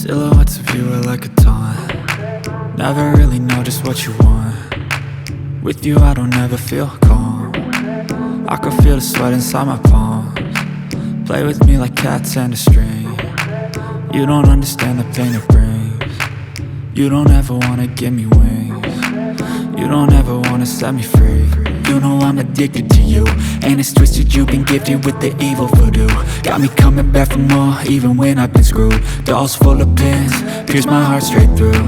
Silhouettes of you are like a taunt. Never really know just what you want. With you I don't ever feel calm. I can feel the sweat inside my palms. Play with me like cats and a string. You don't understand the pain it brings. You don't ever wanna give me wings. You don't ever wanna set me free. You know I'm addicted to you, and it's twisted, you've been gifted with the evil voodoo. Got me coming back for more, even when I've been screwed. Dolls full of pins, pierce my heart straight through.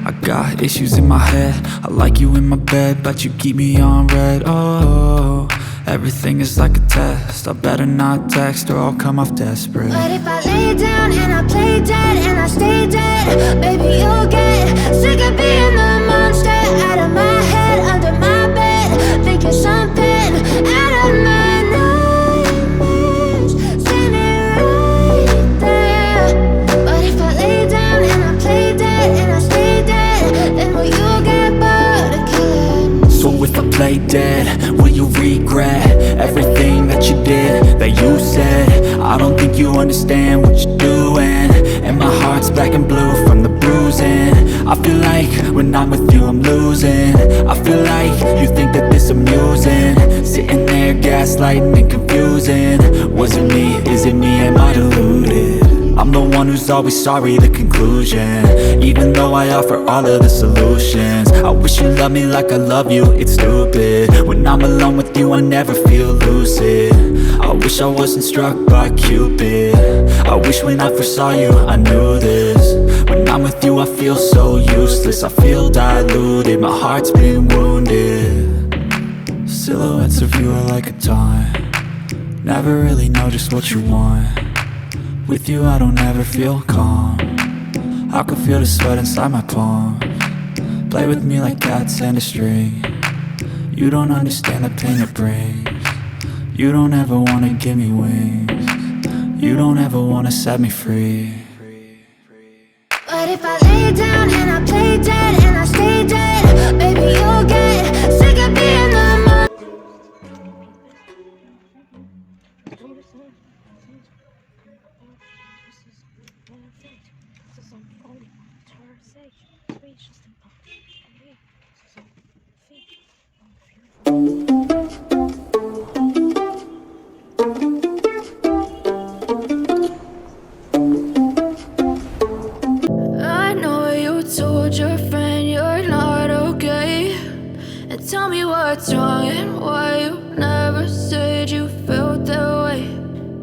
I got issues in my head, I like you in my bed, but you keep me on red. Oh, everything is like a test, I better not text or I'll come off desperate. But if I lay down and I play dead and I stay dead, baby you'll get sick of being the monster out of my head, under my bed, thinking something out of my nightmares, standing right there. But if I lay down and I play dead and I stay dead, then will you get bored of killing? So if I play dead, will you regret everything that you did, that you said? I don't think you understand what you're doing, and my heart's black and blue from the bruising. I feel like when I'm with you I'm losing. I feel like you think that this amusing, sitting there gaslighting and confusing. Was it me? Is it me? Am I deluded? I'm the one who's always sorry, the conclusion, even though I offer all of the solutions. I wish you loved me like I love you, it's stupid. When I'm alone with you I never feel lucid. I wish I wasn't struck by Cupid. I wish when I first saw you I knew this. When I'm with you I feel so useless, I feel diluted, my heart's been wounded. Silhouettes of you are like a taunt. Never really know just what you want. With you I don't ever feel calm. I can feel the sweat inside my palms. Play with me like cats and a string. You don't understand the pain it brings. You don't ever wanna give me wings. You don't ever wanna set me free. But if I lay down and I play dead and I stay dead, baby you'll get sick of being the monster. I know you told your friend you're not okay, and tell me what's wrong and why you never said you felt that way.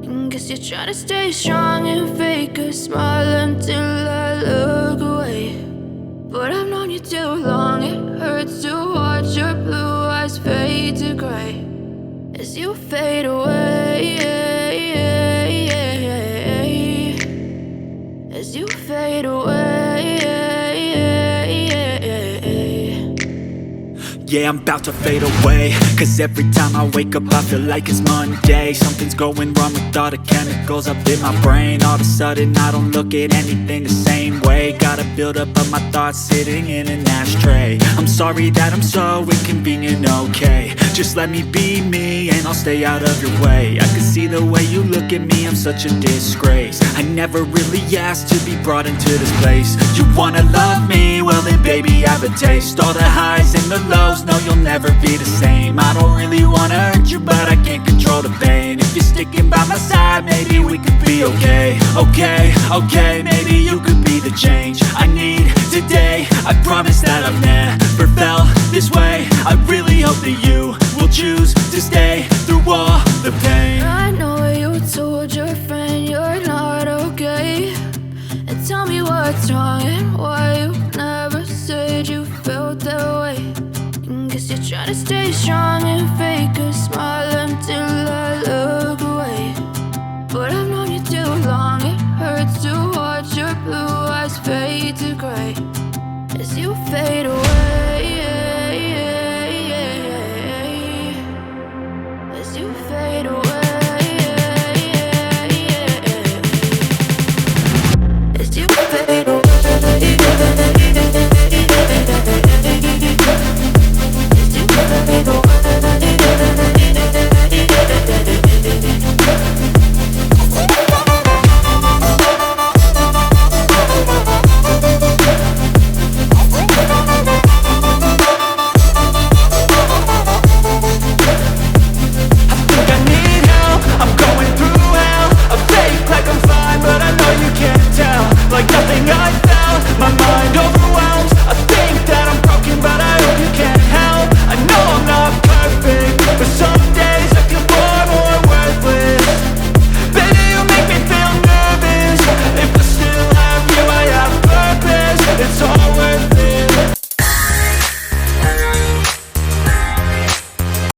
And guess you're trying to stay strong and fake a smile until I look away. But I've known you too long, it hurts to watch your blue eyes fade to gray as you fade away, as you fade away. Yeah, I'm about to fade away, cause every time I wake up I feel like it's Monday. Something's going wrong with all the chemicals up in my brain. All of a sudden I don't look at anything the same way. Gotta build up of my thoughts sitting in an ashtray. I'm sorry that I'm so inconvenient, okay. Just let me be me and I'll stay out of your way. I can see the way you look at me, I'm such a disgrace. I never really asked to be brought into this place. You wanna love me? Well then baby I have a taste. All the highs and the lows, no you'll never be the same. I don't really wanna hurt you but I can't control the pain. If you're sticking by my side maybe we could be okay. Okay, maybe you could be the change I need today. I promise that I've never felt this way. I really hope that you will choose to stay through all the pain. I know you told your friend you're not okay, and tell me what's wrong and why you never said you felt that way. And guess you're trying to stay strong and fake a smile until I look away. But I've known you too long, it hurts to watch your blue eyes fade to gray as you fade away.